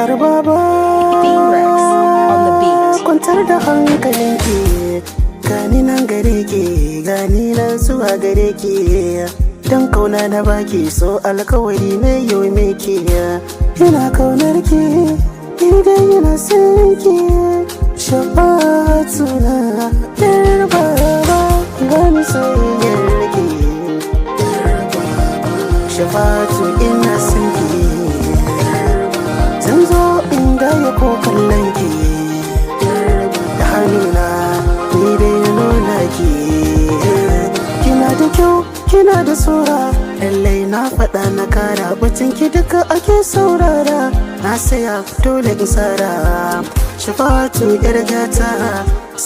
Yar baba on the beat. kwantar da hankalinki, gani nan gare ki, gani nan zuwa gare ki. Dan kauna na baki so alkawari na yau miki. Ina kaunar ki, idan yana son ki. Shafa'atu na yar baba, bani soyayyar ki. Shafa'atu ina son ki. Zan zo inda ya ko kallon ki, da hannuna ni dai nuna ki. Kina da kyau, kina da tsora, lallai na faɗa na kara. Bacin ki duka ake saurara, na saya dole in tsara. Shafa'atu yar gata,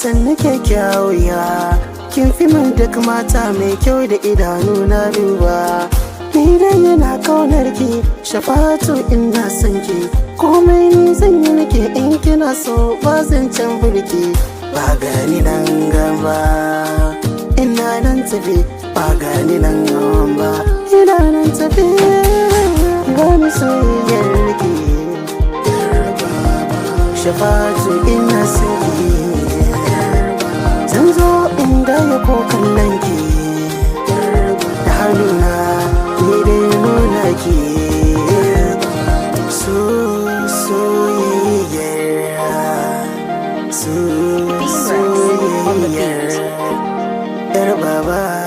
sannu kyakkyawiya, kin fi min duk mata mai kyau da idanu na duba. Ni dai yana kaunar ki, Shafa'atu ina son ki. Komai ni zan yi miki in kina so, ba zan can burki. Ba gani nan gaba, ina nan tafi. Ba gani nan gaba, ina nan tafi. Bani soyayyar ki, Shafa'atu ina son ki. Zan zo inda ya ko kallon ki, da hannuna ni dai nuna ki. Soyayyar yar baba.